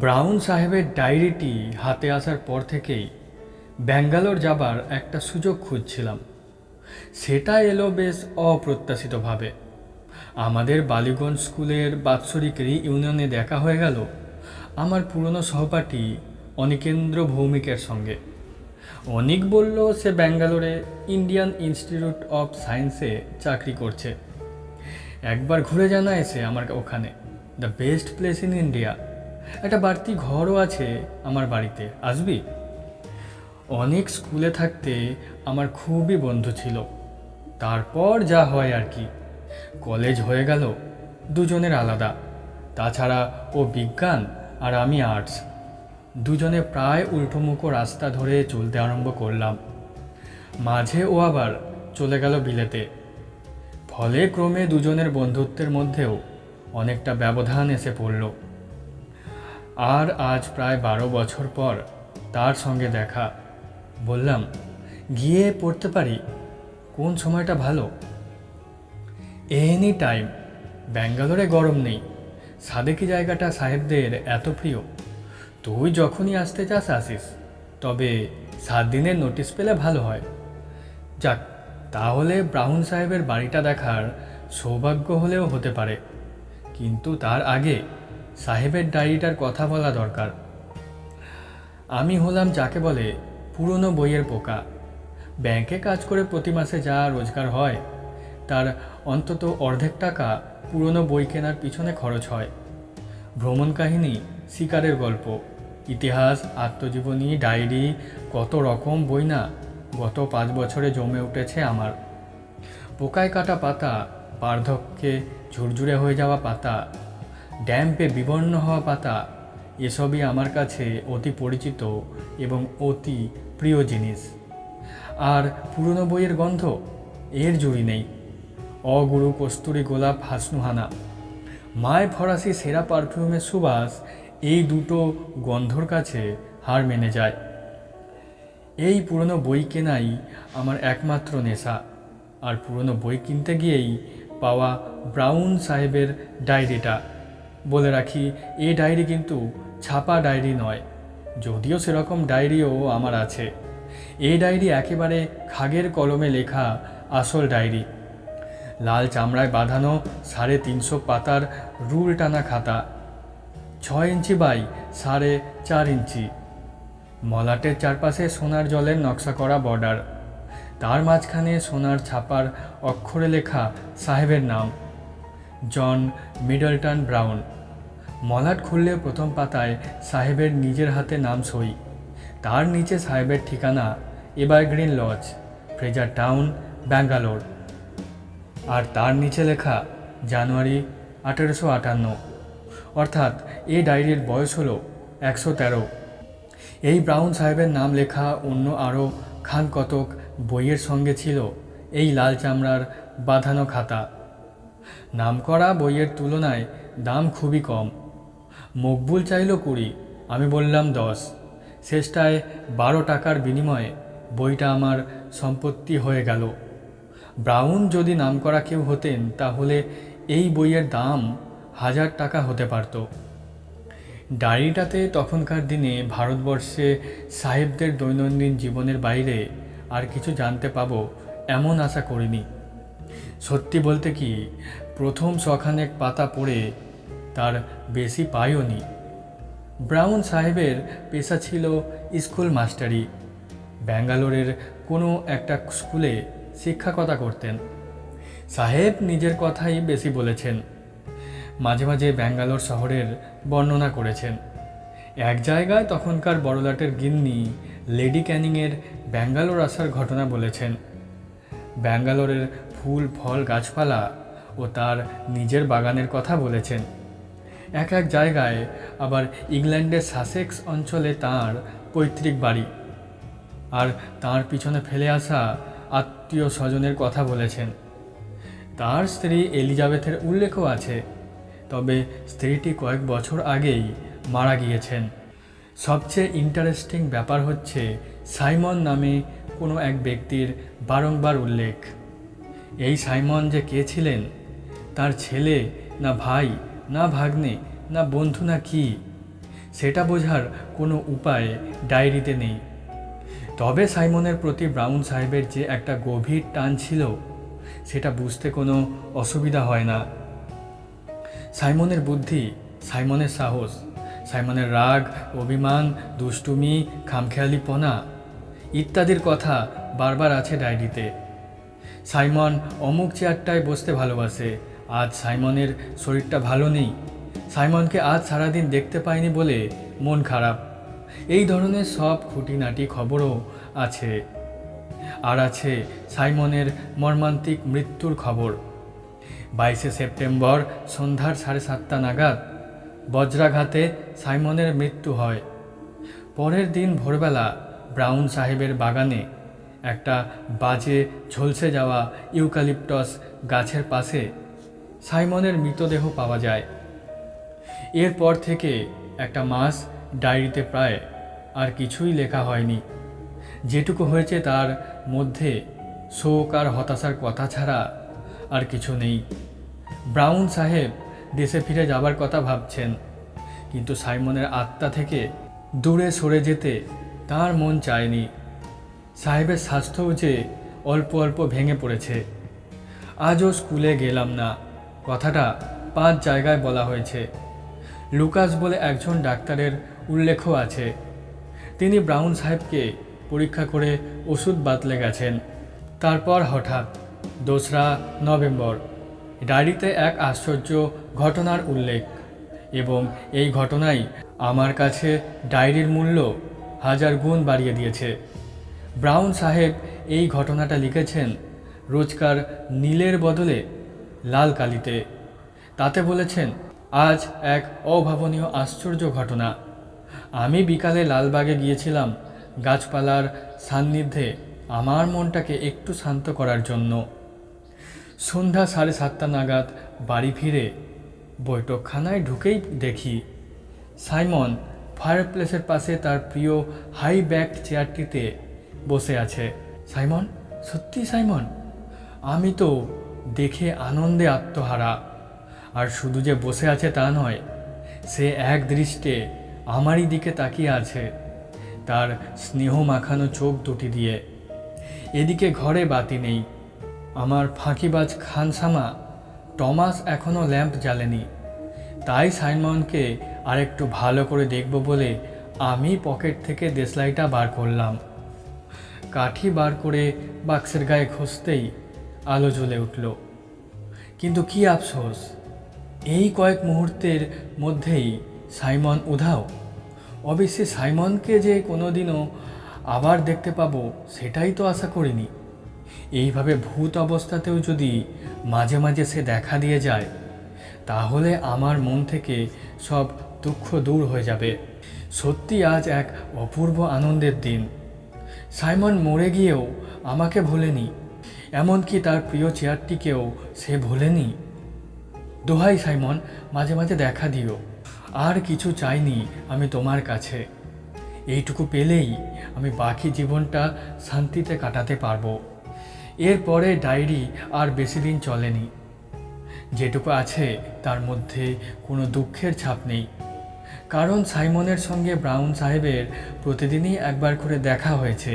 Brown সাহেবের ডায়েরিটি হাতে আসার পর থেকেই ব্যাঙ্গালোর যাবার একটা সুযোগ খুঁজছিলাম। সেটা এলো বেশ অপ্রত্যাশিতভাবে। আমাদের বালিগঞ্জ স্কুলের বাৎসরিক রিইউনিয়নে দেখা হয়ে গেল আমার পুরনো সহপাঠী অনিকেন্দ্র ভৌমিকের সঙ্গে। অনিক বলল সে ব্যাঙ্গালোরে ইন্ডিয়ান ইনস্টিটিউট অফ সায়েন্সে চাকরি করছে। একবার ঘুরে জানা এসে আমার ওখানে, the best place in India, একটা বাড়তি ঘরও আছে আমার বাড়িতে, আসবি? অনেক স্কুলে থাকতে আমার খুবই বন্ধু ছিল। তারপর যা হয় আর কি, কলেজ হয়ে গেল দুজনের আলাদা। তাছাড়া ও বিজ্ঞান আর আমি আর্টস। দুজনে প্রায় উল্টোমুখো রাস্তা ধরে চলতে আরম্ভ করলাম। মাঝে ও আবার চলে গেল বিলেতে। ফলে ক্রমে দুজনের বন্ধুত্বের মধ্যেও অনেকটা ব্যবধান এসে পড়ল। আর আজ প্রায় 12 বছর পর তার সঙ্গে দেখা। বললাম, গিয়ে পড়তে পারি? কোন সময়টা ভালো? Any time. ব্যাঙ্গালোরে গরম নেই। সাদেকি জায়গাটা সাহেবদের এত প্রিয়। তুই যখনই আসতে চাস আসিস, তবে 7 দিনের নোটিশ পেলে ভালো হয়। যাক, তাহলে ব্রাউন সাহেবের বাড়িটা দেখার সৌভাগ্য হলেও হতে পারে। কিন্তু তার আগে সাহেবের ডায়েরিটার কথা বলা দরকার। আমি হলাম যাকে বলে পুরনো বইয়ের পোকা। ব্যাংকে কাজ করে প্রতি মাসে যা রোজগার হয় তার অন্তত অর্ধেক টাকা পুরনো বই কেনার পিছনে খরচ হয়। ভ্রমণ কাহিনী, শিকারের গল্প, ইতিহাস, আত্মজীবনী, ডায়েরি, কত রকম বই না গত 5 বছরে জমে উঠেছে আমার। পোকায় কাটা পাতা, বার্ধক্যে ঝুরঝুরে হয়ে যাওয়া পাতা, ড্যাম্পে বিবর্ণ হওয়া পাতা, এসবই আমার কাছে অতি পরিচিত এবং অতি প্রিয় জিনিস। আর পুরনো বইয়ের গন্ধ, এর জুড়ি নেই। অগুরু কস্তুরী গোলাপ হাসনুহানা, মায় ফরাসি সেরা পারফিউমের সুবাস, এই দুটো গন্ধর কাছে হার মেনে যায়। এই পুরনো বই কেনাই আমার একমাত্র নেশা। আর পুরনো বই কিনতে গিয়েই পাওয়া ব্রাউন সাহেবের ডায়েরিটা। বলে রাখি, এই ডায়েরি কিন্তু ছাপা ডায়েরি নয়, যদিও সেরকম ডায়েরিও আমার আছে। এই ডায়েরি একেবারে খাগের কলমে লেখা আসল ডায়েরি। লাল চামড়ায় বাঁধানো 350 পাতার রুল টানা খাতা, 6 ইঞ্চি বাই 4.5 ইঞ্চি। মলাটের চারপাশে সোনার জলের নকশা করা বর্ডার, তার মাঝখানে সোনার ছাপার অক্ষরে লেখা সাহেবের নাম, জন মিডলটন ব্রাউন। মলাট খুললে প্রথম পাতায় সাহেবের নিজের হাতে নাম সই। তার নিচে সাহেবের ঠিকানা, Evergreen Lodge, Fraser Town, Bangalore. আর তার নিচে লেখা জানুয়ারি 1858। অর্থাৎ এই ডায়েরির বয়স হলো 113। এই ব্রাউন সাহেবের নাম লেখা অন্য আরও খান কতক বইয়ের সঙ্গে ছিল এই লাল চামড়ার বাঁধানো খাতা। নামকরা বইয়ের তুলনায় দাম খুবই কম। মকবুল চাইল 20, আমি বললাম 10। শেষটায় 12 টাকার বিনিময়ে বইটা আমার সম্পত্তি হয়ে গেল। ব্রাউন যদি নামকরা কেউ হতেন তাহলে এই বইয়ের দাম 1000 টাকা হতে পারত। ডায়েরিটাতে তখনকার দিনে ভারতবর্ষে সাহেবদের দৈনন্দিন জীবনের বাইরে আর কিছু জানতে পাবো এমন আশা করিনি। সত্যি বলতে কি, প্রথম শখানেক পাতা পড়ে তার বেশি পাইওনি। ব্রাউন সাহেবের পেশা ছিল স্কুল মাস্টারি। ব্যাঙ্গালোরের কোনো একটা স্কুলে শিক্ষকতা করতেন। সাহেব নিজের কথাই বেশি বলেছেন। মাঝে মাঝে ব্যাঙ্গালোর শহরের বর্ণনা করেছেন। এক জায়গায় তখনকার বড়লাটের গিন্নি লেডি ক্যানিংয়ের ব্যাঙ্গালোর আসার ঘটনা বলেছেন। ব্যাঙ্গালোরের ফুল ফল গাছপালা ও তার নিজের বাগানের কথা বলেছেন। এক এক জায়গায় আবার ইংল্যান্ডের সাসেক্স অঞ্চলে তাঁর পৈতৃক বাড়ি আর তাঁর পিছনে ফেলে আসা আত্মীয় স্বজনের কথা বলেছেন। তার স্ত্রী এলিজাবেথের উল্লেখও আছে, তবে স্ত্রীটি কয়েক বছর আগেই মারা গিয়েছেন। সবচেয়ে ইন্টারেস্টিং ব্যাপার হচ্ছে সাইমন নামে কোনো এক ব্যক্তির বারংবার উল্লেখ। এই সাইমন যে কে ছিলেন, তার ছেলে না ভাই না ভাগ্নে না বন্ধু না কি, সেটা বোঝার কোনো উপায় ডায়েরিতে নেই। তবে সাইমনের প্রতি ব্রাউন সাহেবের যে একটা গভীর টান ছিল সেটা বুঝতে কোনো অসুবিধা হয় না। সাইমনের বুদ্ধি, সাইমনের সাহস, সাইমনের রাগ, অভিমান, দুষ্টুমি, খামখেয়ালিপনা ইত্যাদির কথা বারবার আছে ডায়েরিতে। সাইমন অমুক চেয়ারটায় বসতে ভালোবাসে, আজ সাইমনের শরীরটা ভালো নেই, সাইমনকে আজ সারাদিন দেখতে পাইনি বলে মন খারাপ, এই ধরনের সব খুঁটিনাটি খবরও আছে। আর আছে সাইমনের মর্মান্তিক মৃত্যুর খবর। 22শে সেপ্টেম্বর সন্ধ্যার 7:30 নাগাদ বজ্রাঘাতে সাইমনের মৃত্যু হয়। পরের দিন ভোরবেলা ব্রাউন সাহেবের বাগানে একটা বাজে ঝলসে যাওয়া ইউক্যালিপটাস গাছের পাশে সাইমনের মৃতদেহ পাওয়া যায়। এরপর থেকে একটা মাস ডায়েরিতে প্রায় আর কিছুই লেখা হয়নি। যেটুকু হয়েছে তার মধ্যে শোক আর হতাশার কথা ছাড়া আর কিছু নেই। ব্রাউন সাহেব দেশে ফিরে যাবার কথা ভাবছেন, কিন্তু সাইমনের আত্মা থেকে দূরে সরে যেতে তার মন চায়নি। সাহেবের স্বাস্থ্যও যে অল্প অল্প ভেঙে পড়েছে। আজও স্কুলে গেলাম না কথাটা 5 জায়গায় বলা হয়েছে। লুকাস বলে একজন ডাক্তারের উল্লেখও আছে। তিনি ব্রাউন সাহেবকে পরীক্ষা করে ওষুধ বাতলে গেছেন। তারপর হঠাৎ 2রা নভেম্বর ডায়েরিতে এক আশ্চর্য ঘটনার উল্লেখ, এবং এই ঘটনাই আমার কাছে ডায়েরির মূল্য 1000 গুণ বাড়িয়ে দিয়েছে। ব্রাউন সাহেব এই ঘটনাটা লিখেছেন রোজকার নীলের বদলে লাল কালিতে। তাতে বলেছেন, আজ এক অভাবনীয় আশ্চর্য ঘটনা। আমি বিকালে লালবাগে গিয়েছিলাম গাছপালার সান্নিধ্যে আমার মনটাকে একটু শান্ত করার জন্য। সন্ধ্যা 7:30 নাগাদ বাড়ি ফিরে বৈঠকখানায় ঢুকেই দেখি সাইমন ফায়ারপ্লেসের পাশে তার প্রিয় হাই ব্যাকড চেয়ারটিতে বসে আছে। সাইমন, সত্যি সাইমন? আমি তো দেখে আনন্দে আত্মহারা। আর শুধু যে বসে আছে তা নয়, সে এক দৃষ্টে আমারই দিকে তাকিয়ে আছে, তার স্নেহ মাখানো চোখ দুটি দিয়ে। এদিকে ঘরে বাতি নেই। আমার ফাঁকিবাজ খানসামা টমাস এখনও ল্যাম্প জ্বালেনি। তাই সাইমনকে আরেকটু ভালো করে দেখব বলে আমি পকেট থেকে দেশলাইটা বার করলাম। কাঠি বার করে বাক্সের গায়ে ঘষতেই আলো জ্বলে উঠল। কিন্তু কি আফসোস, এই কয়েক মুহূর্তের মধ্যেই সাইমন উধাও। অবশ্যই সাইমনকে যে কোনোদিনও আবার দেখতে পাবো সেটাই তো আশা করিনি। এইভাবে ভূত অবস্থাতেও যদি মাঝে মাঝে সে দেখা দিয়ে যায়, তাহলে আমার মন থেকে সব দুঃখ দূর হয়ে যাবে। সত্যি আজ এক অপূর্ব আনন্দের দিন। সাইমন মরে গিয়েও আমাকে ভোলেনি, এমনকি তার প্রিয় চেয়ারটিকেও সে ভোলেনি। দোহাই সাইমন, মাঝে মাঝে দেখা দিও। আর কিছু চাইনি আমি তোমার কাছে। এইটুকু পেলেই আমি বাকি জীবনটা শান্তিতে কাটাতে পারবো। এরপরে ডায়েরি আর বেশি দিন চলেনি। যেটুকু আছে তার মধ্যে কোনো দুঃখের ছাপ নেই, কারণ সাইমনের সঙ্গে ব্রাউন সাহেবের প্রতিদিনই একবার করে দেখা হয়েছে।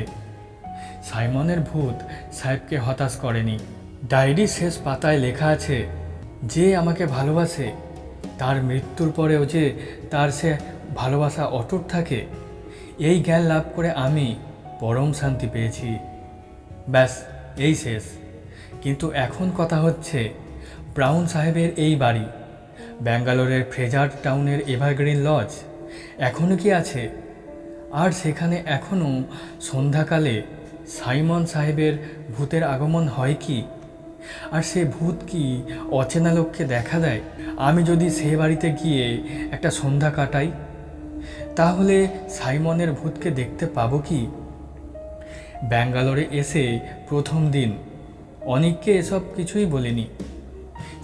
সাইমনের ভূত সাহেবকে হতাশ করেনি। ডায়েরির শেষ পাতায় লেখা আছে, যে আমাকে ভালোবাসে তার মৃত্যুর পরেও যে তার সে ভালোবাসা অটুট থাকে, এই জ্ঞান লাভ করে আমি পরম শান্তি পেয়েছি। ব্যাস, এই শেষ। কিন্তু এখন কথা হচ্ছে ব্রাউন সাহেবের এই বাড়ি, ব্যাঙ্গালোরের ফ্রেজার টাউনের এভারগ্রিন লজ এখনও কি আছে? আর সেখানে এখনও সন্ধ্যাকালে সাইমন সাহেবের ভূতের আগমন হয় কি? আর সে ভূত কি অচেনা লোককে দেখা দেয়? আমি যদি সে বাড়িতে গিয়ে একটা সন্ধ্যা কাটাই, তাহলে সাইমনের ভূতকে দেখতে পাবো কি? ব্যাঙ্গালোরে এসে প্রথম দিন অনিককে এসব কিছুই বলিনি।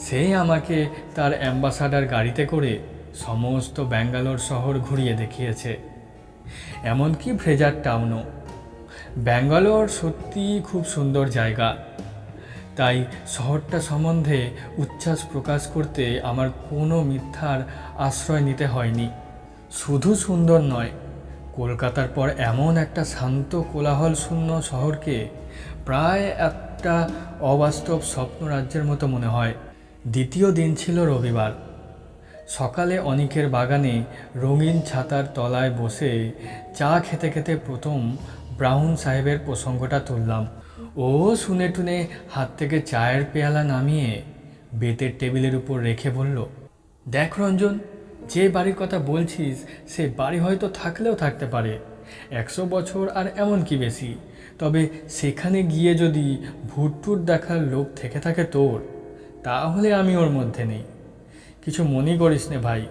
সে আমাকে তার অ্যাম্বাসাডার গাড়িতে করে সমস্ত ব্যাঙ্গালোর শহর ঘুরিয়ে দেখিয়েছে, এমনকি ফ্রেজার টাউনও। ব্যাঙ্গালোর সত্যিই খুব সুন্দর জায়গা। তাই শহরটা সম্বন্ধে উচ্ছ্বাস প্রকাশ করতে আমার কোনো মিথ্যার আশ্রয় নিতে হয়নি। শুধু সুন্দর নয়, কলকাতার পর এমন একটা শান্ত কোলাহল শূন্য শহরকে প্রায় একটা অবাস্তব স্বপ্ন রাজ্যের মতো মনে হয়। দ্বিতীয় দিন ছিল রবিবার। সকালে অনিকের বাগানে রঙিন ছাতার তলায় বসে চা খেতে খেতে প্রথম ব্রাউন সাহেবের প্রসঙ্গটা তুললাম। ও শুনে টুনে হাত থেকে চায়ের পেয়ালা নামিয়ে বেতের টেবিলের উপর রেখে বলল, দেখ রঞ্জন, যে বাড়ির কথা বলছিস সে বাড়ি হয়তো থাকলেও থাকতে পারে 100 বছর আর এমন কি বেশি, তবে সেখানে গিয়ে যদি ভূতটুত দেখার লোক থেকে থাকে তোর, তাহলে আমি ওর মধ্যে নেই। কিছু মনে করিস নে ভাই,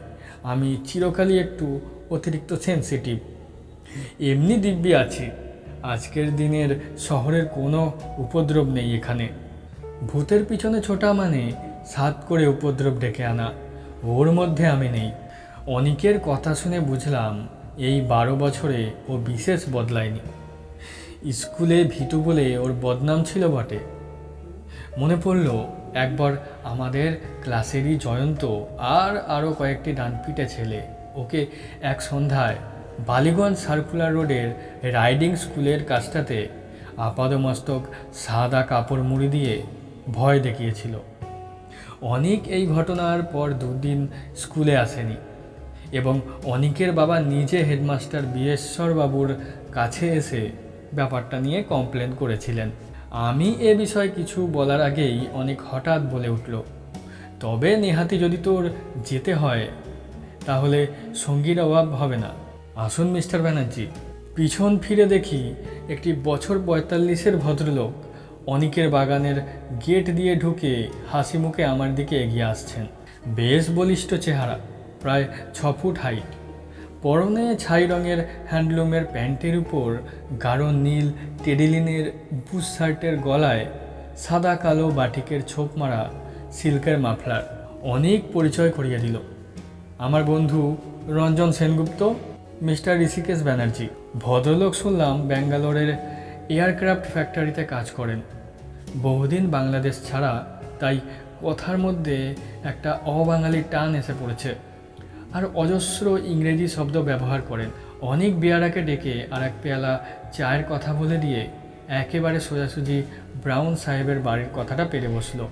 আমি চিরকালই একটু অতিরিক্ত সেন্সিটিভ। এমনি দিব্যি আছি। আজকের দিনের শহরের কোনো উপদ্রব নেই এখানে। ভূতের পিছনে ছোটা মানে সাত করে উপদ্রব ডেকে আনা, ওর মধ্যে আমি নেই। অনিকের কথা শুনে বুঝলাম এই 12 বছরে ও বিশেষ বদলায়নি। স্কুলে ভিটু বলে ওর বদনাম ছিল বটে। মনে পড়ল একবার আমাদের ক্লাসেরই জয়ন্ত আর আরও কয়েকটি ডানপিটে ছেলে ওকে এক সন্ধ্যায় বালিগঞ্জ সার্কুলার রোডের রাইডিং স্কুলের কাছটাতে আপাদমস্তক সাদা কাপড় মুড়ি দিয়ে ভয় দেখিয়েছিল। অনিক এই ঘটনার পর 2 দিন স্কুলে আসেনি এবং অনিকের বাবা নিজে হেডমাস্টার বিয়েশ্বর বাবুর কাছে এসে ব্যাপারটা নিয়ে কমপ্লেন করেছিলেন। আমি এ বিষয়ে কিছু বলার আগেই অনেক হঠাৎ বলে উঠল, তবে নেহাতি যদি তোর যেতে হয় তাহলে সঙ্গীর অভাব হবে না। আসুন মিস্টার ব্যানার্জি। পিছন ফিরে দেখি একটি বছর 45-এর ভদ্রলোক অনিকের বাগানের গেট দিয়ে ঢুকে হাসি মুখে আমার দিকে এগিয়ে আসছেন। বেশ বলিষ্ঠ চেহারা, প্রায় 6 ফুট হাইট, পরনে ছাই রঙের হ্যান্ডলুমের প্যান্টের উপর গাঢ় নীল টেডিলিনের বুশ শার্টের গলায় সাদা কালো বাটিকের ছোপ মারা সিল্কের মাফলার। অনেক পরিচয় করিয়ে দিল। আমার বন্ধু রঞ্জন সেনগুপ্ত, মিস্টার ঋষিকেশ ব্যানার্জি। ভদ্রলোক শুনলাম ব্যাঙ্গালোরের এয়ারক্রাফট ফ্যাক্টরিতে কাজ করেন, বহুদিন বাংলাদেশ ছাড়া, তাই কথার মধ্যে একটা অবাঙালি টান এসে পড়েছে আর অজস্র ইংরেজি শব্দ ব্যবহার করেন। অনেক বেয়ারাকে ডেকে আর এক পেয়ালা চায়ের কথা বলে দিয়ে একেবারে সোজাসুজি ব্রাউন সাহেবের বাড়ির কথাটা পেরে বসলো।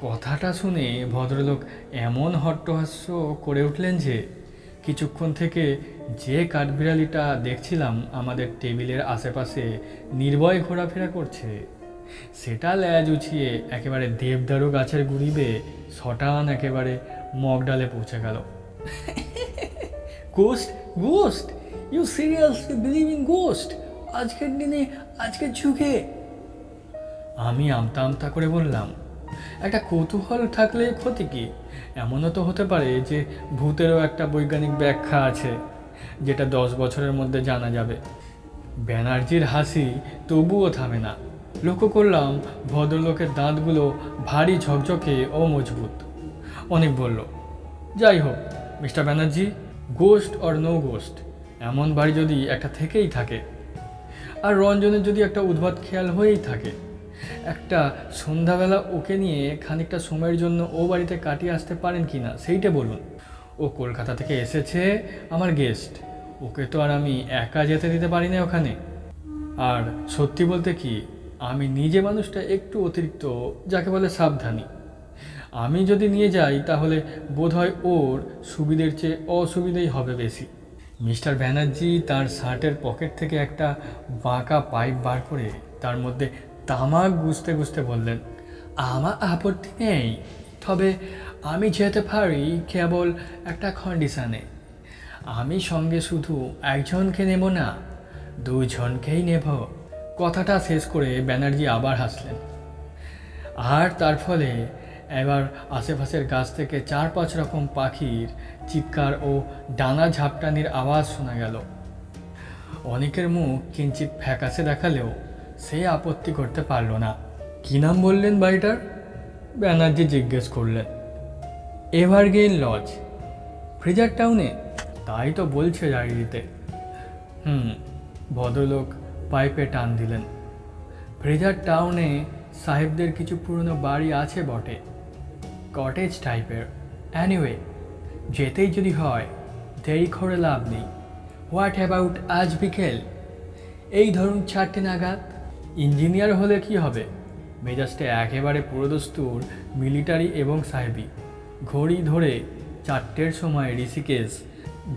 কথাটা শুনে ভদ্রলোক এমন হট্টহাস্য করে উঠলেন যে কিছুক্ষণ থেকে যে কাঠবিড়ালিটা দেখছিলাম আমাদের টেবিলের আশেপাশে নির্ভয় ঘোরাফেরা করছে, সেটা ল্যাজ উছিয়ে একেবারে দেবদারু গাছের গুড়ি বেয়ে শটান একেবারে মগডালে পৌঁছে গেল। Ghost, ghost, you seriously believe in ghost? আজকের দিনে, আজকের যুগে? আমি আমতা আমতা করে বললাম, একটা কৌতূহল থাকলে ক্ষতি কি? এমনও তো হতে পারে যে ভূতেরও একটা বৈজ্ঞানিক ব্যাখ্যা আছে, যেটা 10 বছরের মধ্যে জানা যাবে। ব্যানার্জির হাসি তবুও থামে না। লক্ষ্য করলাম ভদ্রলোকের দাঁতগুলো ভারী ঝকঝকে ও মজবুত। অনেক বলল, যাই হোক mister Banerjee, ghost or no ghost, এমন বাড়ি যদি একটা থেকেই থাকে, আর রঞ্জনের যদি একটা উদ্ভট খেয়াল হয়েই থাকে, একটা সন্ধ্যাবেলা ওকে নিয়ে খানিকটা সময়ের জন্য ও বাড়িতে কাটিয়ে আসতে পারেন কি না সেইটা বলুন। ও কলকাতা থেকে এসেছে, আমার গেস্ট, ওকে তো আর আমি একা যেতে দিতে পারি না ওখানে। আর সত্যি বলতে কি, আমি নিজে মানুষটা একটু অতিরিক্ত, যাকে বলে সাবধানী। আমি যদি নিয়ে যাই তাহলে বোধহয় ওর সুবিধের চেয়ে অসুবিধেই হবে বেশি। মিস্টার ব্যানার্জি তার শার্টের পকেট থেকে একটা বাঁকা পাইপ বার করে তার মধ্যে তামাক গুছতে গুছতে বললেন, আমার আপত্তি নেই, তবে আমি যেতে পারি কেবল একটা কন্ডিশনে। আমি সঙ্গে শুধু একজনকে নেব না, 2 জনকেই নেব। কথাটা শেষ করে ব্যানার্জি আবার হাসলেন, আর তার ফলে এবার আশেপাশের গাছ থেকে 4-5 রকম পাখির চিৎকার ও ডানা ঝাপটানির আওয়াজ শোনা গেল। অনেকের মুখ কিঞ্চিত ফ্যাকাশে দেখালেও সে আপত্তি করতে পারল না। কী নাম বললেন বাড়িটার? ব্যানার্জি জিজ্ঞেস করলেন। এভারগ্রিন লজ, ফ্রেজার টাউনে? তাই তো বলছে ডায়েরিতে। ভদ্রলোক পাইপে টান দিলেন। ফ্রেজার টাউনে সাহেবদের কিছু পুরনো বাড়ি আছে বটে, কটেজ টাইপের। অ্যানিওয়ে, যেতেই যদি হয় দেরি করে লাভ নেই। হোয়াট অ্যাবাউট আজ বিকেল? এই ধরুন 4টে নাগাদ। ইঞ্জিনিয়ার হলে কি হবে, মেজাজটা একেবারে পুরোদস্তুর মিলিটারি এবং সাহেবি। ঘড়ি ধরে 4টের সময় ঋষিকেশ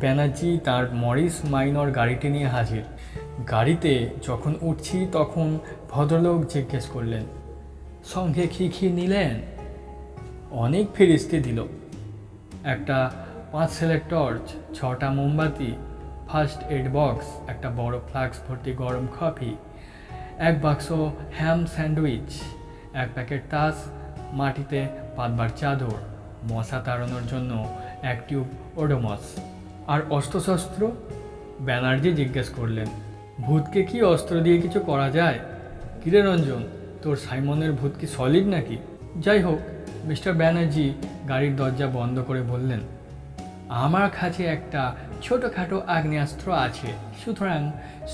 ব্যানার্জি তার মরিস মাইনর গাড়িটি নিয়ে হাজির। গাড়িতে যখন উঠছি তখন ভদ্রলোক জিজ্ঞেস করলেন, সঙ্গে কী নিলেন? অনেক ফিরিস্তি দিল। একটা 5 সেলের টর্চ, 6টা মোমবাতি, ফার্স্ট এড বক্স, একটা বড় ফ্লাক্স ভর্তি গরম কফি, 1 বাক্স হ্যাম স্যান্ডউইচ, 1 প্যাকেট তাস, মাটিতে পাতবার চাদর, মশা তাড়ানোর জন্য 1 টিউব ওডোমস। আর অস্ত্রশস্ত্র? ব্যানার্জি জিজ্ঞেস করলেন, ভূতকে কি অস্ত্র দিয়ে কিছু করা যায়? কিরে রঞ্জন, তোর সাইমনের ভূত কি সলিড নাকি? যাই হোক, মিস্টার ব্যানার্জি গাড়ির দরজা বন্ধ করে বললেন, আমার কাছে একটা ছোটোখাটো আগ্নেয়াস্ত্র আছে, সুতরাং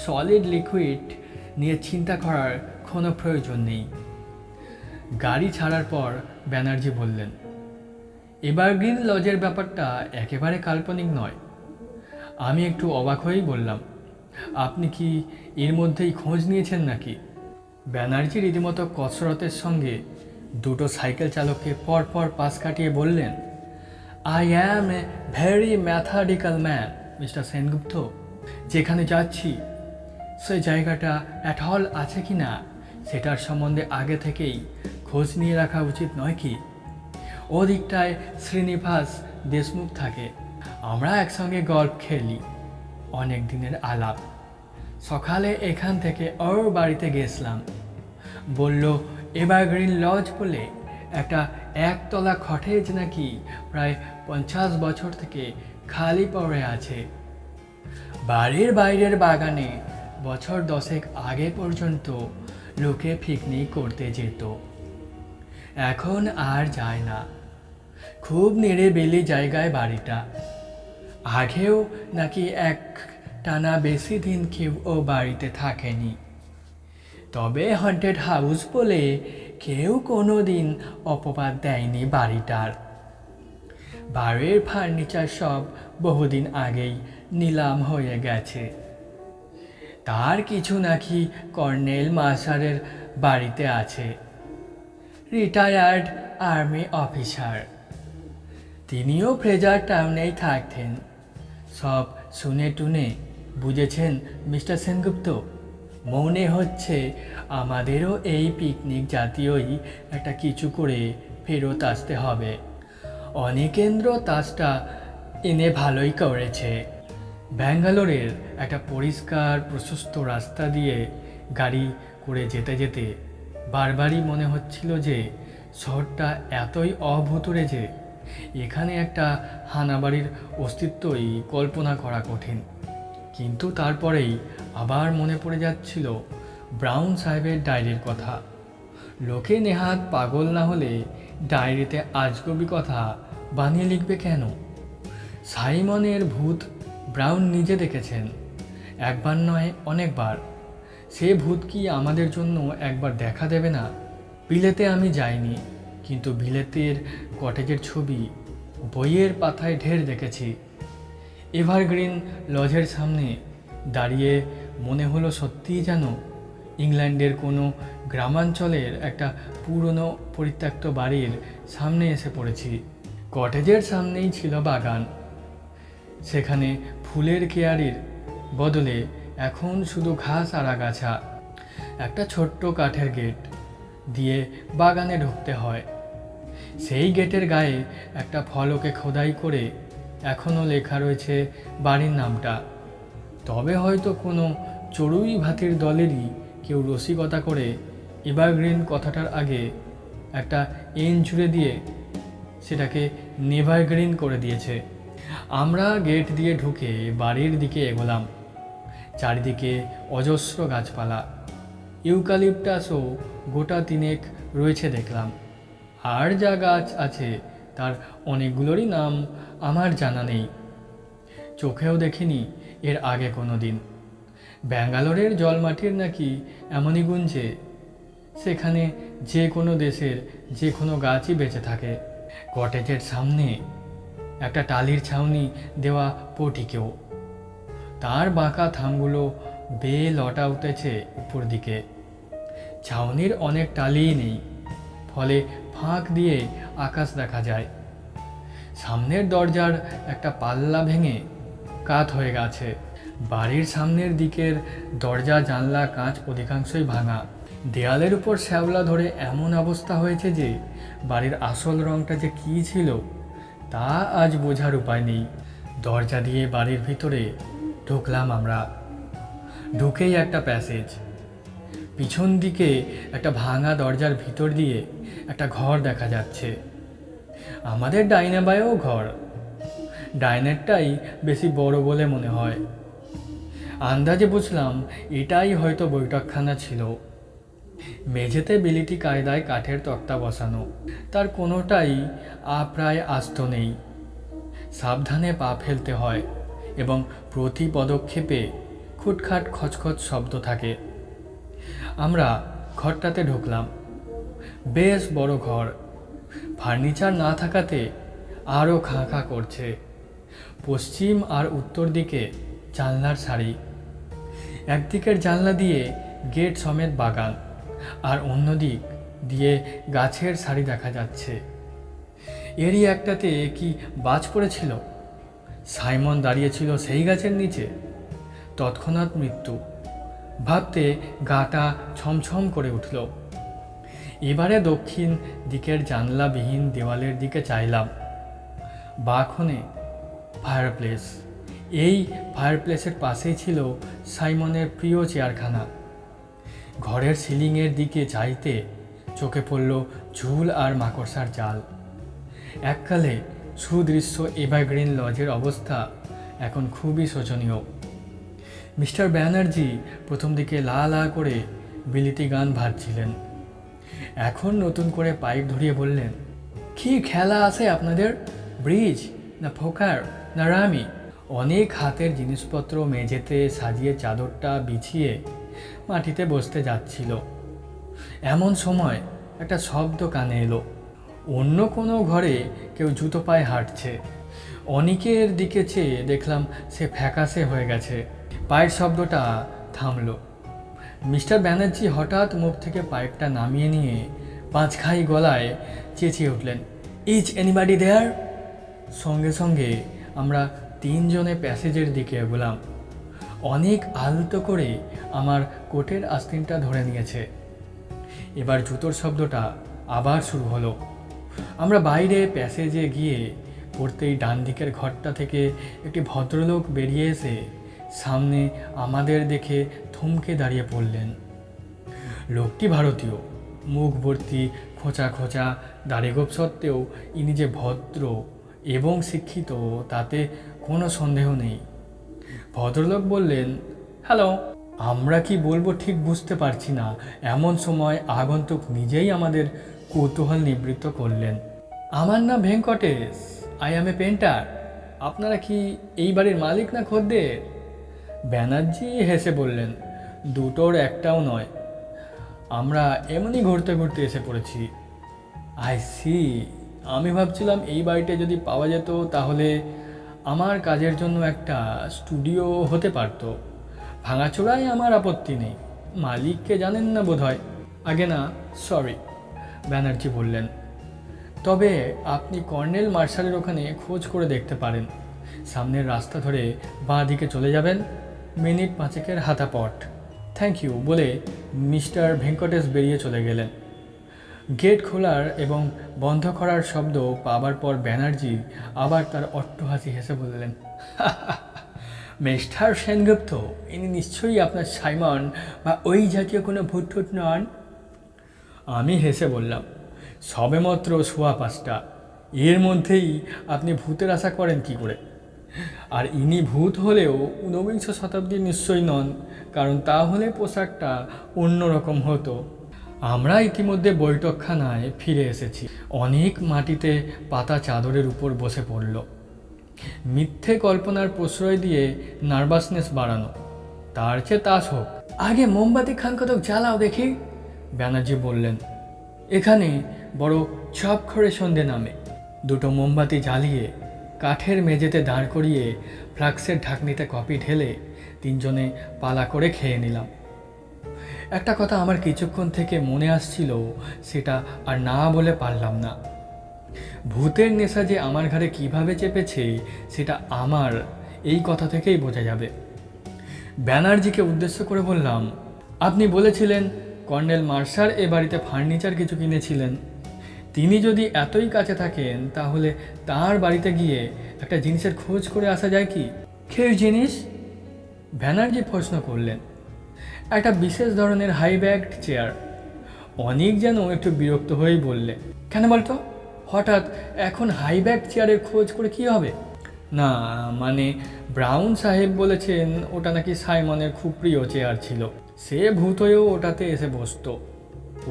সলিড লিকুইড নিয়ে চিন্তা করার কোনো প্রয়োজন নেই। গাড়ি ছাড়ার পর ব্যানার্জি বললেন, এভারগ্রিন লজের ব্যাপারটা একেবারে কাল্পনিক নয়। আমি একটু অবাক হয়েই বললাম, আপনি কি এর মধ্যেই খোঁজ নিয়েছেন নাকি? ব্যানার্জি রীতিমতো কসরতের সঙ্গে 2টো সাইকেল চালককে পরপর পাশ কাটিয়ে বললেন, I am a very methodical man, mister Sengupta. যেখানে যাচ্ছি সে জায়গাটা অ্যাটল আছে কি না সেটার সম্বন্ধে আগে থেকেই খোঁজ নিয়ে রাখা উচিত নয় কি? ওদিকটায় শ্রীনিবাস দেশমুখ থাকে, আমরা একসঙ্গে গল্ফ খেলি, অনেক দিনের আলাপ। সকালে এখান থেকে ওর বাড়িতে গেছিলাম, বলল এভারগ্রিন লজ বলে একটা 1তলা কটেজ নাকি প্রায় 50 বছর থেকে খালি পড়ে আছে। বাড়ির বাইরের বাগানে বছর 10 আগে পর্যন্ত লোকে পিকনিক করতে যেত, এখন আর যায় না। খুব নিরিবিলি জায়গায় বাড়িটা। আগেও নাকি টানা বেশি দিন কেউ ও বাড়িতে থাকেনি, তবে হন্টেড হাউস বলে কেউ কোনো দিন অপবাদ দেয়নি বাড়িটার। বাড়ির ফার্নিচার সব বহুদিন আগেই নিলাম হয়ে গেছে। তার কিছু নাকি কর্নেল মাসারের বাড়িতে আছে, রিটায়ার্ড আর্মি অফিসার। তিনিও ফ্রেজার টাউনেই থাকতেন। সব শুনে টুনে বুঝেছেন মিস্টার সেনগুপ্ত? মনে হচ্ছে আমাদেরও এই পিকনিক জাতীয়ই একটা কিছু করে ফেরত আসতে হবে। অনিকেন্দ্র তাসটা এনে ভালোই করেছে। ব্যাঙ্গালোরের একটা পরিষ্কার প্রশস্ত রাস্তা দিয়ে গাড়ি করে যেতে যেতে বারবারই মনে হচ্ছিল যে শহরটা এতই অভূতুড়ে যে এখানে একটা হানাবাড়ির অস্তিত্বই কল্পনা করা কঠিন। কিন্তু তারপরেই আবার মনে পড়ে যাচ্ছিল ব্রাউন সাহেবের ডায়েরির কথা। লোকে নেহাত পাগল না হলে ডায়েরিতে আজগবি কথা বানিয়ে লিখবে কেন? সাইমনের ভূত ব্রাউন নিজে দেখেছেন, একবার নয় অনেকবার। সে ভূত কি আমাদের জন্য একবার দেখা দেবে না? বিলেতে আমি যাইনি, কিন্তু বিলেতের কটেজের ছবি বইয়ের পাতায় ঢের দেখেছি। এভারগ্রিন লজের সামনে দাঁড়িয়ে মনে হলো সত্যিই যেন ইংল্যান্ডের কোনো গ্রামাঞ্চলের একটা পুরনো পরিত্যক্ত বাড়ির সামনে এসে পড়েছি। কটেজের সামনেই ছিল বাগান, সেখানে ফুলের কেয়ারির বদলে এখন শুধু ঘাস আর আগাছা। একটা ছোট্ট কাঠের গেট দিয়ে বাগানে ঢুকতে হয়। সেই গেটের গায়ে একটা ফলকে খোদাই করে এখনও লেখা রয়েছে বাড়ির নামটা। তবে হয়তো কোনো চড়ুই ভাতির দলেরই কেউ রসিকতা করে এভারগ্রিন কথাটার আগে একটা এন জুড়ে দিয়ে সেটাকে নেভারগ্রিন করে দিয়েছে। আমরা গেট দিয়ে ঢুকে বাড়ির দিকে এগোলাম। চারিদিকে অজস্র গাছপালা, ইউক্যালিপটাসও গোটা 3 রয়েছে দেখলাম। আর যা গাছ আছে তার অনেকগুলোরই নাম আমার জানা নেই, চোখেও দেখিনি এর আগে কোনো দিন। ব্যাঙ্গালোরের জলমাটির নাকি এমনই গুণ যে সেখানে যে কোনো দেশের যে কোনো গাছই বেঁচে থাকে। কটেজের সামনে একটা টালির ছাউনি দেওয়া পটিকেও। তার বাঁকা থামগুলো বেয়ে লটা উঠেছে উপর দিকে। ছাউনির অনেক টালিই নেই, ফলে ফাঁক দিয়ে আকাশ দেখা যায়। সামনের দরজার একটা পাল্লা ভেঙে কাত হয়ে গেছে। বাড়ির সামনের দিকের দরজা জানলা কাঁচ অধিকাংশই ভাঙা। দেয়ালের উপর শ্যাওলা ধরে এমন অবস্থা হয়েছে যে বাড়ির আসল রংটা যে কী ছিল তা আজ বোঝার উপায় নেই। দরজা দিয়ে বাড়ির ভিতরে ঢুকলাম আমরা। ঢুকেই একটা প্যাসেজ, পিছন দিকে একটা ভাঙা দরজার ভিতর দিয়ে একটা ঘর দেখা যাচ্ছে। আমাদের ডাইনে বায়েও ঘর, ডাইনেরটাই বেশি বড় বলে মনে হয়। আন্দাজে বুঝলাম এটাই হয়তো বৈঠকখানা ছিল। মেঝেতে বিলিতি কায়দায় কাঠের তক্তা বসানো, তার কোনোটাই প্রায় আস্ত নেই। সাবধানে পা ফেলতে হয় এবং প্রতি পদক্ষেপে খুটখাট খচখচ শব্দ থাকে। আমরা ঘরটাতে ঢুকলাম। বেশ বড় ঘর, ফার্নিচার না থাকাতে আরও খাঁ খাঁ করছে। পশ্চিম আর উত্তর দিকে জানলার সারি, একদিকের জানলা দিয়ে গেট সমেত বাগান, আর অন্য দিক দিয়ে গাছের সারি দেখা যাচ্ছে। এরই একটাতে কি বাজ পড়েছিল। সাইমন দাঁড়িয়েছিল সেই গাছের নিচে। তৎক্ষণাৎ মৃত্যু ভাবতে গাটা ছমছম করে উঠল। এবারে দক্ষিণ দিকের জানলাবিহীন দেওয়ালের দিকে চাইলাম। বাঁকনে ফায়ারপ্লেস। এই ফায়ারপ্লেসের পাশেই ছিল সাইমনের প্রিয় চেয়ারখানা। ঘরের সিলিংয়ের দিকে চাইতে চোখে পড়ল ঝুল আর মাকড়সার জাল। এককালে সুদৃশ্য এভারগ্রিন লজের অবস্থা এখন খুবই শোচনীয়। মিস্টার ব্যানার্জি প্রথম দিকে লা লা করে বিলিতি গান ভাজছিলেন। এখন নতুন করে পাইপ ধরিয়ে বললেন, কি খেলা আছে আপনাদের? ব্রিজ না ফোকার না রামি? অনেক হাতের জিনিসপত্র মেঝেতে সাজিয়ে চাদরটা বিছিয়ে মাটিতে বসতে যাচ্ছিল। এমন সময় একটা শব্দ কানে এলো। অন্য কোনো ঘরে কেউ জুতো পায়ে হাঁটছে। অনেকের দিকে চেয়ে দেখলাম সে ফ্যাকাশে হয়ে গেছে। পায়ের শব্দটা থামল। মিস্টার ব্যানার্জি হঠাৎ মুখ থেকে পাইপটা নামিয়ে নিয়ে পাঁচখাই গলায় চেঁচিয়ে উঠলেন, ইজ এনিবডি দেয়ার? সঙ্গে সঙ্গে আমরা তিনজনে প্যাসেজের দিকে এগোলাম। অনেক আলতো করে আমার কোটের আস্তিনটা ধরে নিয়েছে। এবার জুতোর শব্দটা আবার শুরু হলো। আমরা বাইরে প্যাসেজে গিয়ে পড়তেই ডান দিকের ঘরটা থেকে একটি ভদ্রলোক বেরিয়ে এসে সামনে আমাদের দেখে থমকে দাঁড়িয়ে পড়লেন। লোকটি ভারতীয়, মুখ ভর্তি খোঁচা খোঁচা দাড়িগোপ সত্ত্বেও ইনি যে ভদ্র এবং শিক্ষিত তাতে কোনো সন্দেহ নেই। ভদ্রলোক বললেন, হ্যালো। আমরা কি বলবো ঠিক বুঝতে পারছি না। এমন সময় আগন্তুক নিজেই আমাদের কৌতূহল নিবৃত্ত করলেন। আমার নাম Venkatesh, I am A painter. আপনারা কি এই বাড়ির মালিক না খদ্দের? ব্যানার্জি হেসে বললেন, দুটোর একটাও নয়, আমরা এমনই ঘুরতে ঘুরতে এসে পড়েছি। I see. আমি ভাবছিলাম এই বাড়িটা যদি পাওয়া যেত তাহলে আমার কাজের জন্য একটা স্টুডিও হতে পারত। ভাঙাচোরায় আমার আপত্তি নেই। মালিককে জানেন না বোধহয়? আগে না, সরি, ব্যানার্জি বললেন। তবে আপনি কর্নেল মার্শালের ওখানে খোঁজ করে দেখতে পারেন। সামনের রাস্তা ধরে বাঁ দিকে চলে যাবেন, মিনিট পাঁচেকের হাঁটা পথ। থ্যাংক ইউ বলে মিস্টার ভেঙ্কটেশ বেরিয়ে চলে গেলেন। গেট খোলার এবং বন্ধ করার শব্দ পাবার পর ব্যানার্জি আবার তার অট্টহাসি হেসে বললেন, মিস্টার সেনগুপ্ত, ইনি নিশ্চয়ই আপনার সাইমন বা ওই জাতীয় কোনো ভূত ঠুত নন? আমি হেসে বললাম, সবেমাত্র 5:15, এর মধ্যেই আপনি ভূতের আশা করেন কি করে? আর ইনি ভূত হলেও 19 শতাব্দীর নিশ্চয়ই নন, কারণ তাহলে পোশাকটা অন্যরকম হতো। আমরা ইতিমধ্যে বৈঠকখানায় ফিরে এসেছি। অনেক মাটিতে পাতা চাদরের উপর বসে পড়ল। মিথ্যে কল্পনার প্রশ্রয় দিয়ে নার্ভাসনেস বাড়ানো, তার চেয়ে তাস হোক। আগে মোমবাতি খান কতক জ্বালাও দেখি, ব্যানার্জি বললেন। এখানে বড় ছপ করে সন্ধে নামে। দুটো মোমবাতি জ্বালিয়ে কাঠের মেঝেতে দাঁড় করিয়ে ফ্লাক্সের ঢাকনিতে কফি ঢেলে তিনজনে পালা করে খেয়ে নিলাম। একটা কথা আমার কিছুক্ষণ থেকে মনে আসছিল, সেটা আর না বলে পারলাম না। ভূতের নেশা যে আমার ঘাড়ে কিভাবে চেপেছে সেটা আমার এই কথা থেকেই বোঝা যাবে। ব্যানার্জিকে উদ্দেশ্য করে বললাম, আপনি বলেছিলেন কর্নেল মার্শার এ বাড়িতে ফার্নিচার কিছু কিনেছিলেন। তিনি যদি এতই কাছে থাকেন তাহলে তার বাড়িতে গিয়ে একটা জিনিসের খোঁজ করে আসা যায় কি? সেই জিনিস? ব্যানার্জি প্রশ্ন করলেন। একটা বিশেষ ধরনের হাই ব্যাকড চেয়ার। অনেক যেন একটু বিরক্ত হয়েই বললে, কেন বলতো, হঠাৎ এখন হাই ব্যাক চেয়ারের খোঁজ করে কি হবে? না মানে ব্রাউন সাহেব বলেছেন ওটা নাকি সাইমনের খুব প্রিয় চেয়ার ছিল। সে ভূত হয়েও ওটাতে এসে বসতো।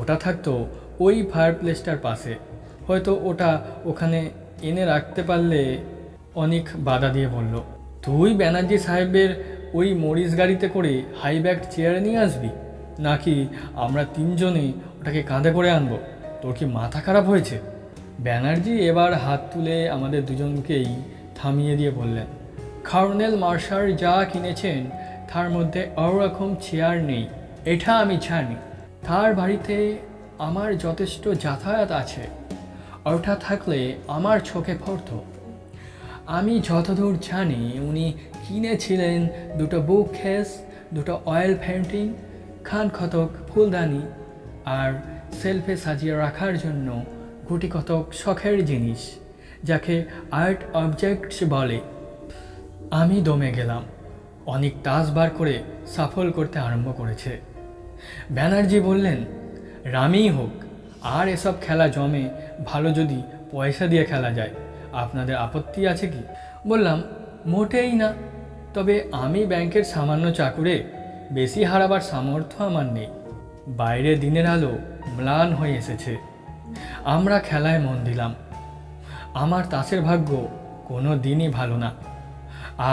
ওটা থাকতো ওই ফায়ারপ্লেসটার পাশে। হয়তো ওটা ওখানে এনে রাখতে পারলে। অনেক বাধা দিয়ে বলল, তুই ব্যানার্জি সাহেবের ওই মরিস গাড়িতে করে হাই ব্যাক চেয়ার নিয়ে আসবি, নাকি আমরা তিনজনেই ওটাকে কাঁধে করে আনবো? তোর কি মাথা খারাপ হয়েছে? ব্যানার্জি এবার হাত তুলে আমাদের দুজনকেই থামিয়ে দিয়ে বললেন, কর্নেল মার্শাল যা কিনেছেন তার মধ্যে ওরকম চেয়ার নেই, এটা আমি জানি। তার বাড়িতে আমার যথেষ্ট যাতায়াত আছে, ওটা থাকলে আমার চোখে পড়তো। আমি যতদূর জানি উনি কিনেছিলেন দুটো বুক কেস, দুটো অয়েল পেন্টিং, খান কতক ফুলদানি, আর সেলফে সাজিয়ে রাখার জন্য গুটি কতক শখের জিনিস, যাকে আর্ট অবজেক্টস বলে। আমি দমে গেলাম। অনেক তাস বার করে সাফল করতে আরম্ভ করেছে। ব্যানার্জি বললেন, রামেই হোক, আর এসব খেলা জমে ভালো যদি পয়সা দিয়ে খেলা যায়। আপনাদের আপত্তি আছে কি? বললাম, মোটেই না, তবে আমি ব্যাংকের সামান্য চাকুরে, বেশি হারাবার সামর্থ্য আমার নেই। বাইরে দিনের আলো ম্লান হয়ে এসেছে। আমরা খেলায় মন দিলাম। আমার তাসের ভাগ্য কোনো দিনই ভালো না।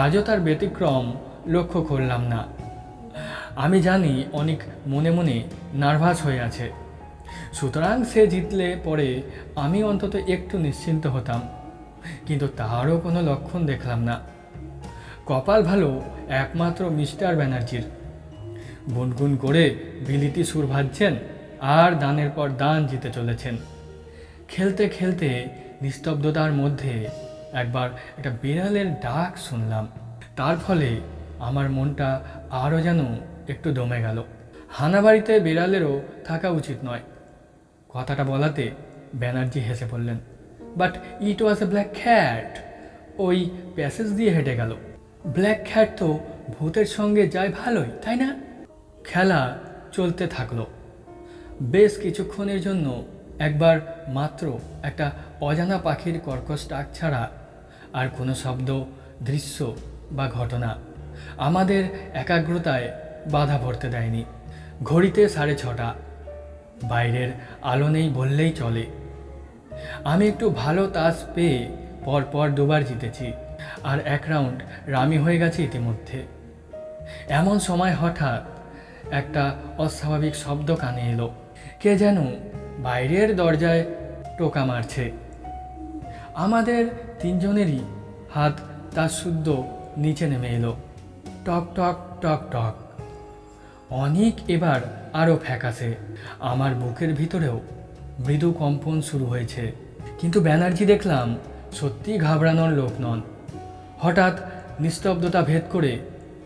আজও তার ব্যতিক্রম লক্ষ্য করলাম না। আমি জানি অনেক মনে মনে নার্ভাস হয়ে আছে, সুতরাং সে জিতলে পরে আমি অন্তত একটু নিশ্চিন্ত হতাম, কিন্তু তারও কোনো লক্ষণ দেখলাম না। কপাল ভালো একমাত্র মিস্টার ব্যানার্জির। গুনগুন করে বিলিতি সুর ভাজছেন আর দানের পর দান জিতে চলেছেন। খেলতে খেলতে নিস্তব্ধতার মধ্যে একবার একটা বিড়ালের ডাক শুনলাম। তার ফলে আমার মনটা আরও যেন একটু দমে গেল। হানাবাড়িতে বিড়ালেরও থাকা উচিত নয়। কথাটা বলাতে ব্যানার্জি হেসে বললেন, but it was A black cat. ওই প্যাসেজ দিয়ে হেঁটে গেল। ব্ল্যাক ক্যাট তো ভূতের সঙ্গে যায় ভালোই, তাই না? খেলা চলতে থাকলো। বেশ কিছুক্ষণের জন্য একবার মাত্র একটা অজানা পাখির কর্কশ ডাক ছাড়া আর কোনো শব্দ, দৃশ্য বা ঘটনা আমাদের একাগ্রতায় বাধা পড়তে দেয়নি। ঘড়িতে 6:30। বাইরের আলো নেই বললেই চলে। আমি একটু ভালো তাস পেয়ে পরপর দুবার জিতেছি, আর এক রাউন্ড রামি হয়ে গেছে ইতিমধ্যে। এমন সময় হঠাৎ একটা অস্বাভাবিক শব্দ কানে এলো। কে যেন বাইরের দরজায় টোকা মারছে। আমাদের তিনজনেরই হাত তার শুদ্ধ নিচে নেমে এলো। টক টক টক টক। অনেক এবার আরও ফ্যাকাশে। আমার বুকের ভিতরেও মৃদু কম্পন শুরু হয়েছে। কিন্তু ব্যানার্জি দেখলাম সত্যি ঘাবড়ানোর লোক নন। হঠাৎ নিস্তব্ধতা ভেদ করে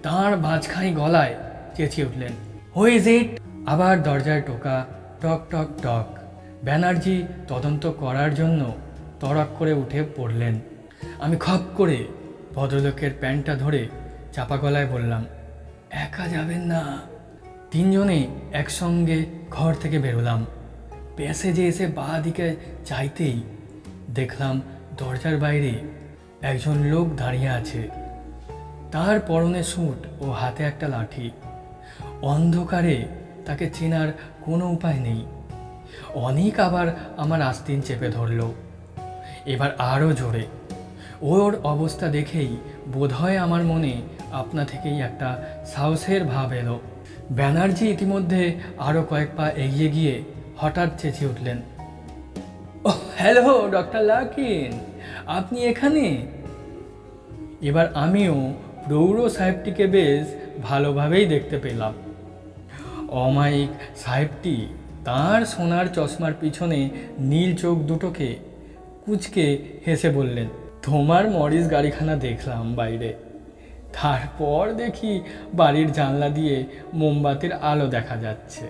তাঁর বাজখাই গলায় চেঁচিয়ে উঠলেন, হু ইজ ইট? আবার দরজায় টোকা, টক টক টক। ব্যানার্জি তদন্ত করার জন্য তড়াক করে উঠে পড়লেন। আমি খপ করে ভদ্রলোকের প্যান্টটা ধরে চাপা গলায় বললাম, একা যাবেন না। তিনজনে একসঙ্গে ঘর থেকে বেরোলাম। প্যাসেজে এসে বাঁ দিকে চাইতেই দেখলাম দরজার বাইরে একজন লোক দাঁড়িয়ে আছে। তার পরনে স্যুট ও হাতে একটা লাঠি। অন্ধকারে তাকে চেনার কোনো উপায় নেই। অনেক আবার আমার আস্তিন চেপে ধরল, এবার আরও জোরে। ওর অবস্থা দেখেই বোধহয় আমার মনে আপনা থেকেই একটা সাহসের ভাব এলো। ব্যানার্জি ইতিমধ্যে আরও কয়েক পা এগিয়ে গিয়ে হঠাৎ চেঁচিয়ে উঠলেন, ও হ্যালো ডক্টর লাকিন, আপনি এখানে? এবার আমিও প্রৌঢ় সাহেবটিকে বেশ ভালোভাবেই দেখতে পেলাম। অমায়িক সাহেবটি তার সোনার চশমার পিছনে নীল চোখ দুটোকে কুঁচকে হেসে বললেন, তোমার মরিস গাড়িখানা দেখলাম বাইরে, তারপর দেখি বাড়ির জানলা দিয়ে মোমবাতির আলো দেখা যাচ্ছে,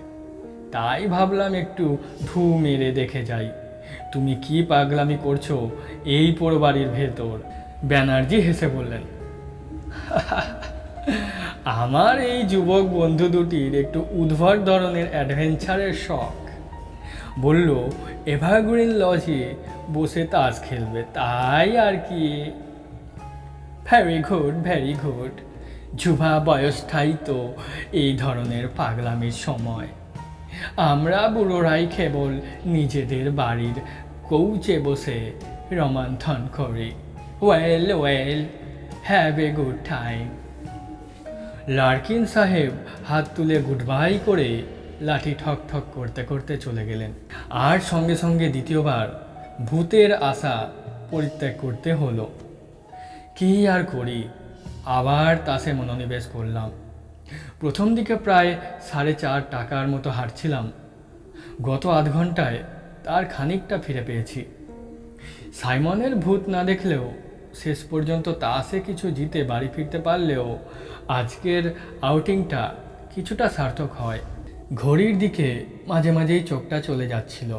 তাই ভাবলাম একটু ঢু মেরে দেখে যাই তুমি কি পাগলামি করছো এই পোড়ো বাড়ির ভেতর। ব্যানার্জি হেসে বললেন, আমার এই যুবক বন্ধু দুটির একটু উদ্ভট ধরনের অ্যাডভেঞ্চারের শখ। বলল এভারগ্রিন লজে বসে তাস খেলবে, তাই আর কি। Very good, very good. যুবা বয়সটাই তো এই ধরনের পাগলামির সময়। আমরা বুড়োরাই কেবল নিজেদের বাড়ির কৌচে বসে রোমান্থন করি। Well well, have a good time. Larkin সাহেব হাত তুলে গুড বাই করে লাঠি ঠক ঠক করতে করতে চলে গেলেন, আর সঙ্গে সঙ্গে দ্বিতীয়বার ভূতের আশা পরিত্যাগ করতে হলো। কি আর করি, আবার তাসে মনোনিবেশ করলাম। প্রথম দিকে প্রায় 4.5 টাকার মতো হারছিলাম, গত আধ ঘন্টায় তার খানিকটা ফিরে পেয়েছি। সাইমনের ভূত না দেখলেও শেষ পর্যন্ত তাসে কিছু জিতে বাড়ি ফিরতে পারলেও আজকের আউটিংটা কিছুটা সার্থক হয়। ঘড়ির দিকে মাঝে মাঝেই চোখটা চলে যাচ্ছিল।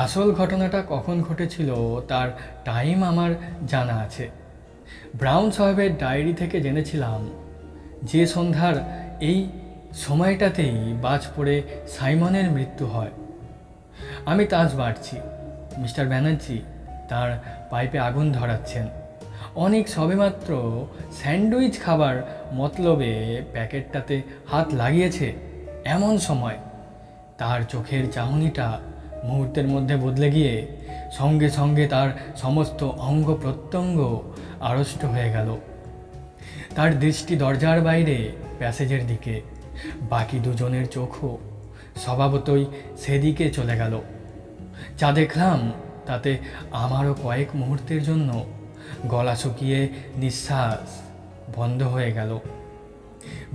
আসল ঘটনাটা কখন ঘটেছিল তার টাইম আমার জানা আছে। ব্রাউন সাহেবের ডায়েরি থেকে জেনেছিলাম যে সন্ধ্যার এই সময়টাতেই বাজ পড়ে সাইমনের মৃত্যু হয়। আমি তাস বাড়ছি, মিস্টার ব্যানার্জি তার পাইপে আগুন ধরাচ্ছেন। অনেক সবেমাত্র স্যান্ডউইচ খাবার মতলবে প্যাকেটটাতে হাত লাগিয়েছে, এমন সময় তার চোখের চাহনিটা মুহূর্তের মধ্যে বদলে গিয়ে সঙ্গে সঙ্গে তার সমস্ত অঙ্গ প্রত্যঙ্গ আড়ষ্ট হয়ে গেল। তার দৃষ্টি দরজার বাইরে প্যাসেজের দিকে, বাকি দুজনের চোখও স্বভাবতই সেদিকে চলে গেল। যা দেখলাম তাতে আমারও কয়েক মুহূর্তের জন্য গলা শুকিয়ে নিঃশ্বাস বন্ধ হয়ে গেল।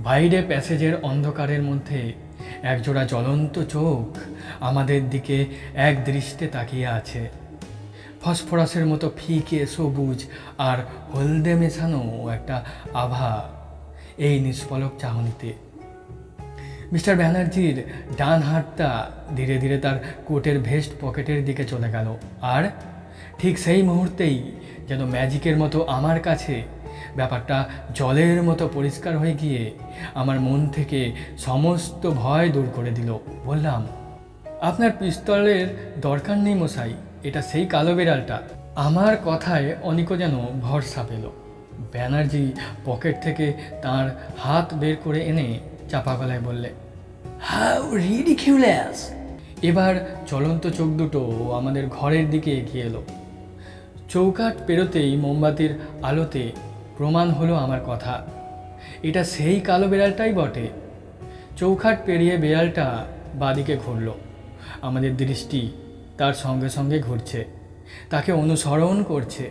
বাইরে প্যাসেজের অন্ধকারের মধ্যে একজোড়া জ্বলন্ত চোখ আমাদের দিকে এক দৃষ্টে তাকিয়ে আছে, ফসফরাসের মতো ফিকে সবুজ আর হলদে মেশানো একটা আভা এই নিষ্পলক চাহনিতে। মিস্টার ব্যানার্জির ডান হাতটা ধীরে ধীরে তার কোটের ভেস্ট পকেটের দিকে চলে গেল, আর ঠিক সেই মুহূর্তেই যেন ম্যাজিকের মতো আমার কাছে ব্যাপারটা জলের মতো পরিষ্কার হয়ে গিয়ে আমার মন থেকে সমস্ত ভয় দূর করে দিল। বললাম, আপনার পিস্তলের দরকার নেই মশাই, এটা সেই কালো বিড়ালটা। আমার কথায় অনিকও যেন ভরসা পেল। ব্যানার্জি পকেট থেকে তার হাত বের করে এনে চাপা গলায় বললে, হাউ রিডিকিউলাস। এবার চলন্ত চোখ দুটো আমাদের ঘরের দিকে এগিয়ে এলো। চৌকাঠ পেরোতেই মোমবাতির আলোতে প্রমাণ হলো আমার কথা, এটা সেই কালো বিড়ালটাই বটে। চৌখাট পেরিয়ে বিড়ালটা বাদিকে ঘুরল, আমাদের দৃষ্টি তার সঙ্গে সঙ্গে ঘুরছে, তাকে অনুসরণ করছে।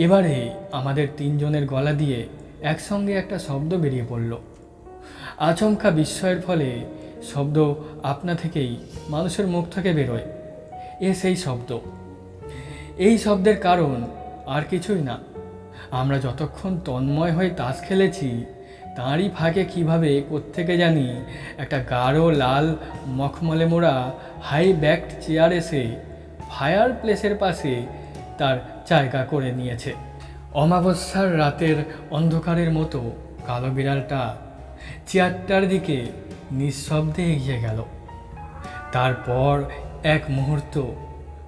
এবারে আমাদের তিনজনের গলা দিয়ে একসঙ্গে একটা শব্দ বেরিয়ে পড়ল। আচমকা বিস্ময়ের ফলে শব্দ আপনা থেকেই মানুষের মুখ থেকে বেরোয়। সেই শব্দ, এই শব্দের কারণ আর কিছুই না, আমরা যতক্ষণ তন্ময় হয়ে তাস খেলেছি তাঁরই ফাঁকে কীভাবে কোত্থেকে জানি একটা গাঢ় লাল মখমলে মোড়া হাই ব্যাকড চেয়ার এসে ফায়ার প্লেসের পাশে তার জায়গা করে নিয়েছে। অমাবস্যার রাতের অন্ধকারের মতো কালো বিড়ালটা চেয়ারটার দিকে নিঃশব্দে এগিয়ে গেল। তারপর এক মুহূর্ত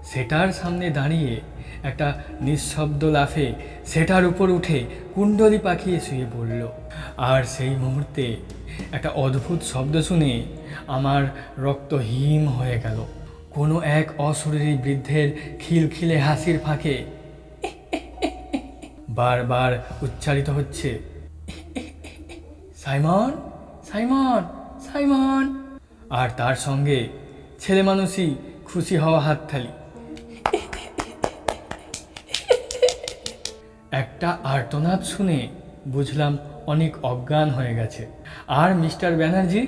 সেটার সামনে দাঁড়িয়ে একটা নিঃশব্দ লাফে সেটার উপর উঠে কুণ্ডলি পাকিয়ে শুয়ে পড়ল। আর সেই মুহূর্তে একটা অদ্ভুত শব্দ শুনে আমার রক্ত হিম হয়ে গেল। কোনো এক অশরীরী বৃদ্ধের খিলখিলে হাসির ফাঁকে বারবার উচ্চারিত হচ্ছে, সাইমন, সাইমন, সাইমন। আর তার সঙ্গে ছেলে মানুষই খুশি হওয়া হাততালি। একটা আর্তনাদ শুনে বুঝলাম অনেক অজ্ঞান হয়ে গেছে। আর মিস্টার ব্যানার্জি,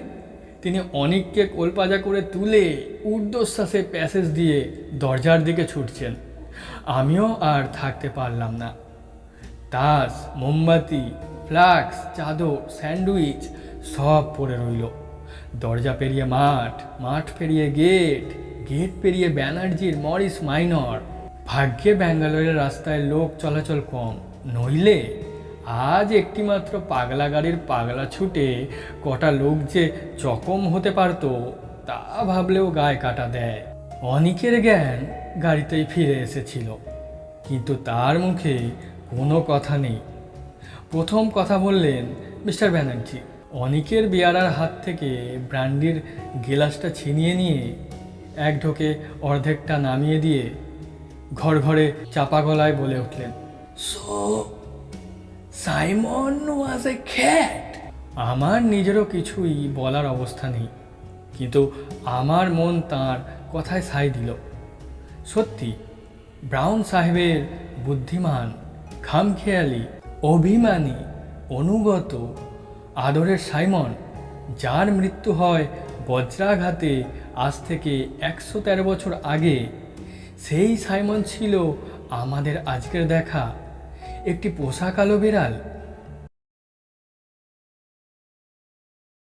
তিনি অনেককে কোলপাজা করে তুলে ঊর্ধ্বশ্বাসে প্যাসেজ দিয়ে দরজার দিকে ছুটছেন। আমিও আর থাকতে পারলাম না। তাস, মোমবাতি, ফ্লাক্স, চাদর, স্যান্ডউইচ সব পড়ে রইল। দরজা পেরিয়ে মাঠ, মাঠ পেরিয়ে গেট, গেট পেরিয়ে ব্যানার্জির মরিস মাইনর। ভাগ্যে ব্যাঙ্গালোরের রাস্তায় লোক চলাচল কম, নইলে আজ একটিমাত্র পাগলা গাড়ির পাগলা ছুটে কটা লোক যে জখম হতে পারত তা ভাবলেও গায়ে কাটা দেয়। অনিকের জ্ঞান গাড়িতেই ফিরে এসেছিল, কিন্তু তার মুখে কোনো কথা নেই। প্রথম কথা বললেন, মিস্টার ব্যানার্জি। অনিকের বেয়ারার হাত থেকে ব্র্যান্ডির গেলাসটা ছিনিয়ে নিয়ে এক ঢোকে অর্ধেকটা নামিয়ে দিয়ে ঘর ঘরে চাপা গলায় বলে উঠলেন, সো সাইমন ওয়াজ এ ক্যাট। আমার নিজেরও কিছুই বলার অবস্থা নেই, কিন্তু আমার মন তার কথায় সাই দিল। সত্যি, ব্রাউন সাহেবের বুদ্ধিমান, খামখেয়ালি, অভিমানী, অনুগত, আদরের সাইমন, যার মৃত্যু হয় বজ্রাঘাতে আজ থেকে 113 বছর আগে, সেই সাইমন ছিল আমাদের আজকের দেখা একটি পোষা কালো বিড়াল।